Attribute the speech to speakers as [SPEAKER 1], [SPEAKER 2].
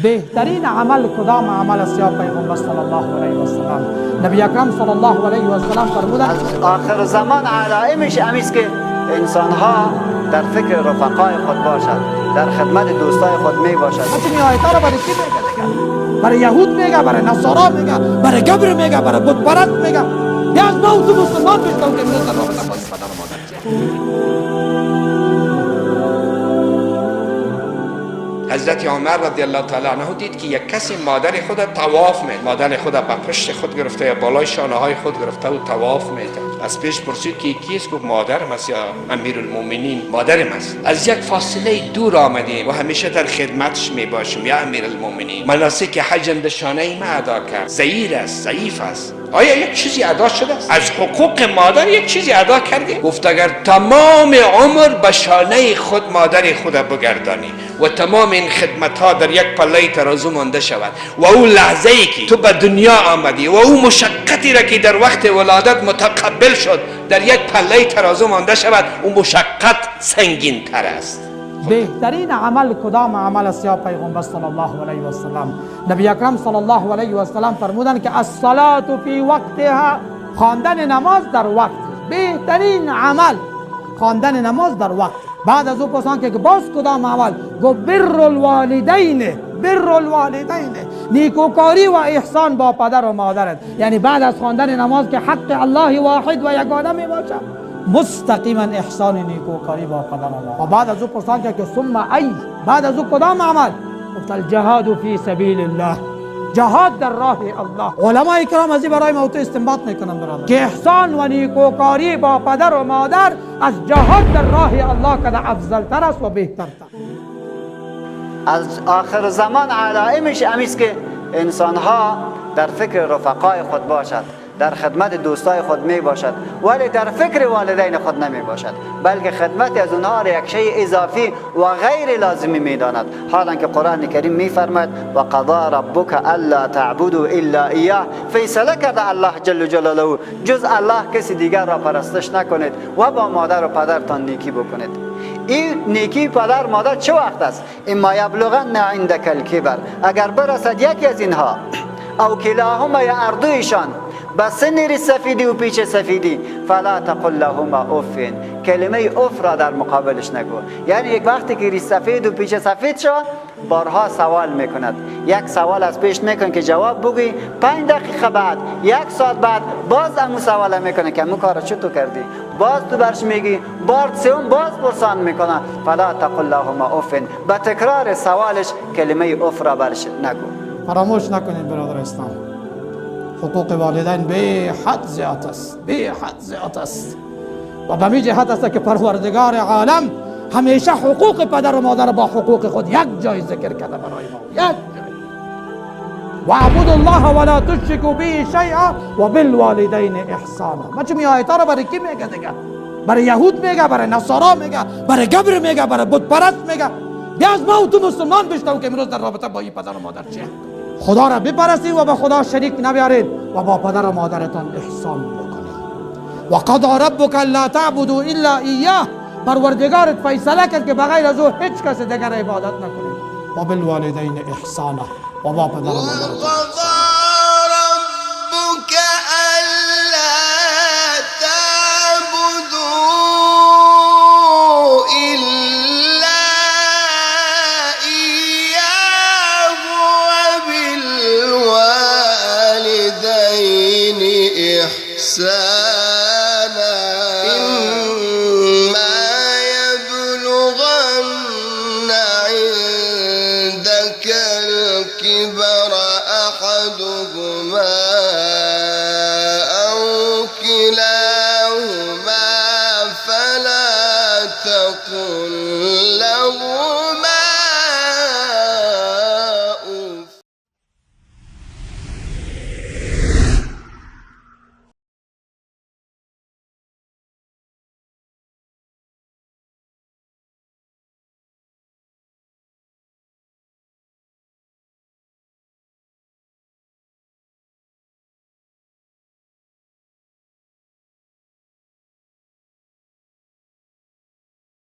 [SPEAKER 1] بهترین عمل کدام عمل است یا پیغمبر صلی الله علیه و سلم؟ نبی اکرم صلی الله علیه و سلم فرمودند
[SPEAKER 2] از آخر زمان علائمش امیست که انسان ها در فکر رفقای خود باشد، در خدمت دوستای خود می باشد.
[SPEAKER 1] این آیت را برای کی میگه دیگه؟ برای یهود میگه، برای نصارا میگه، برای گبر میگه، برای بت پرست میگه. یا از ما و تو مسلمان بشتم که امروز در رابطه با این پدر و مادر چیه؟
[SPEAKER 3] حضرت عمر رضی الله تعالی عنه دید که یک کسی مادر خود طواف می، مادر خود به پشت خود گرفته یا بالای شانه های خود گرفته و طواف میکرد. از پیش پرسید که کیست؟ گفت مادرم است یا امیرالمؤمنین، مادرم است. از یک فاصله دور آمدیم و همیشه در خدمتش می باشیم یا امیرالمؤمنین. مناسک حج اندشانه ای ما ادا کرد. ضعیف است، ضعیف است. آیا یک چیزی ادا شده است؟ از حقوق مادر یک چیزی ادا کردی؟ گفت اگر تمام عمر به شانه خود مادر خود بگردانی و تمام این خدمت ها در یک پله ترازو مانده شود و او لحظه ای که تو به دنیا آمدی و او مشقتی را که در وقت ولادت متقبل شد در یک پله ترازو مانده شود، اون مشقت سنگین تر است.
[SPEAKER 1] بهترین عمل کدام عمل است یا پیغمبر صلی الله علیه و سلم؟ نبی اکرم صلی الله علیه و سلم فرمودند که الصلاة فی وقتها، خواندن نماز در وقت. بهترین عمل خواندن نماز در وقت. بعد از او پرسان که باز کدام عمل؟ گو بر الوالدین، بر الوالدین، نیکوکاری و احسان با پدر و مادرت. یعنی بعد از خواندن نماز که حق الله واحد و یگانه می باشد، مستقیما احسان نیکوکاری با پدر و مادر. و بعد از او پرسان که ثم ای، بعد از او کدام عمل؟ گفت الجهاد فی سبیل الله، جهاد در راه الله. علماء کرام از این برای ما تو استنباط میکنن برادر که احسان و نیکوکاری با پدر و مادر از جهاد در راه الله کده افضل تر است و بهتر تر.
[SPEAKER 2] از آخر زمان علائمش امیست که انسان ها در فکر رفقای خود باشد، در خدمت دوستای خود می باشد، ولی در فکر والدین خود نمی باشد، بلکه خدمت از اونها را یک شیء اضافی و غیر لازمی می داند. حالا که قرآن کریم می فرماید و قضا ربک الا تعبدوا الا ایاه، فیصله کرده الله جل جلاله جز الله کسی دیگر را پرستش نکنید و با مادر و پدرتان نیکی بکنید. این نیکی پدر مادر چه وقت است؟ اما یبلغن عندک الکبر، اگر برسد یکی از اینها او کلاهما یا اردویشان به سن سفیدی و پیچ سفیدی، فلا تقل لهما اف، کلمه اف را در مقابلش نگو. یعنی یک وقتی که ریش سفید و پیچ سفید شد بارها سوال میکند، یک سوال از پیش میکن که جواب بگوی، 5 دقیقه بعد، 1 ساعت بعد باز امو سوال میکنه که امو کارا چطور کردی، باز تو برش میگی، بار سوم باز پرسان میکنه، فلا تقل لهما اف، به تکرار سوالش کلمه اف را برش نگو.
[SPEAKER 1] فراموش نکنید برادر اسلام، حقوق والدین به حد زیاد است، به حد زیاد است. و به می جهت است که پروردگار عالم همیشه حقوق پدر و مادر با حقوق خود یک جای ذکر کرده برای ما، یک جای. و اعبدوا الله ولا تشركوا به شیئا و بالوالدین احسانا. ما چون این آیت را برای کی میگه دیگه؟ برای یهود میگه، برای نصارا میگه، برای گبر میگه، برای بت پرست میگه. بیا از ما و تو مسلمان بشتم که امروز در رابطه با این پدر و مادر چیه؟ خدا را بپرستید و به خدا شریک نبیارید و با پدر و مادرتان احسان بکنید. و قضا ربک الا تعبدوا الا ایاه، پروردگارت فیصله کرد که بغیر از او هیچ کس دیگر عبادت نکنید. و بالوالدین احسانا، و با پدر و مادرتان.
[SPEAKER 4] إما يبلغن عندك الكبر